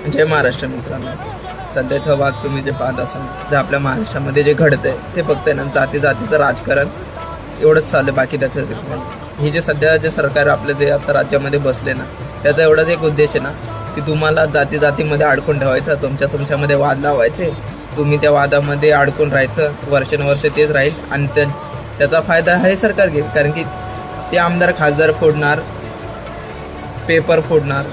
जय महाराष्ट्र मित्रांनो. सध्याचा भाग तुम्ही जे पाहत असाल, जे आपल्या महाराष्ट्रामध्ये जे घडतंय ते फक्त ना जातीचं राजकारण एवढंच चाललं, बाकी त्याचं नाही. ही जे सध्या जे सरकार आपलं जे आता राज्यामध्ये बसले ना, त्याचा एवढाच एक उद्देश आहे ना की तुम्हाला जातीमध्ये अडकून ठेवायचं, तुमच्यामध्ये वाद लावायचे, तुम्ही त्या वादामध्ये अडकून राहायचं, वर्षानुवर्ष तेच राहील आणि त्याचा फायदा हे सरकार घेईल. कारण की ते आमदार खासदार फोडणार, पेपर फोडणार.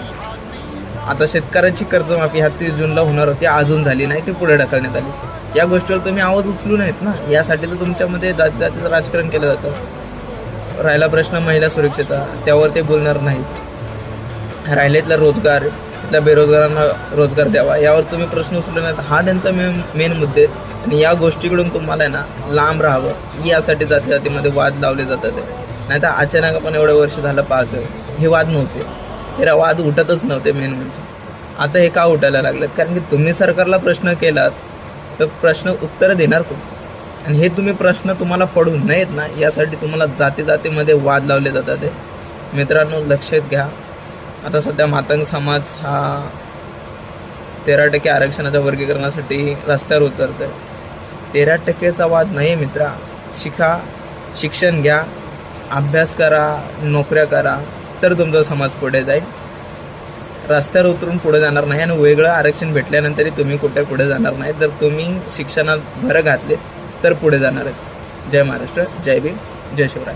आता शेतकऱ्यांची कर्जमाफी 30 जूनला होणार होती, अजून झाली नाही, ती पुढे ढकलण्यात आली. या गोष्टीवर तुम्ही आवाज उचलू नयेत ना, यासाठी तर तुमच्यामध्ये जातीचं राजकारण केलं जातं. राहिला प्रश्न महिला सुरक्षेचा, त्यावर ते बोलणार नाहीत. राहिला इथला रोजगार, इथल्या बेरोजगारांना रोजगार द्यावा, यावर तुम्ही प्रश्न उचलू नाहीत. हा त्यांचा मेन मुद्दे. आणि या गोष्टीकडून तुम्हाला आहे ना लांब राहावं, यासाठी जातीमध्ये वाद लावले जातात. नाही तर अचानक आपण एवढं वर्ष झालं पाहतोय, हे वाद नव्हते, हे वाद उठतच नव्हते. मेन म्हणजे आता हे का उठायला लागलेत? कारण की तुम्ही सरकारला प्रश्न केलात तर प्रश्न उत्तर देणार कोण? आणि हे प्रश्न तुम्हाला पडू नयेत ना, यासाठी तुम्हाला जातीमध्ये वाद लावले जातात. मित्रांनो, लक्षात घ्या. आता सध्या मातंग समाज हा 13% आरक्षणाच्या वर्गीकरणासाठी रस्त्यावर उतरतोय. 13%चा वाद नाही आहे मित्रा. शिक्षण घ्या, अभ्यास करा, नोकऱ्या करा, तर तुमचा समाज पुढे जाईल. रस्त्यावर उतरून पुढे जाणार नाही. आणि वेगळं आरक्षण भेटल्यानंतरही तुम्ही कुठे पुढे जाणार नाही. जर तुम्ही शिक्षणात भर घातले तर पुढे जाणार आहे. जय महाराष्ट्र, जय भीम, जय शिवराय.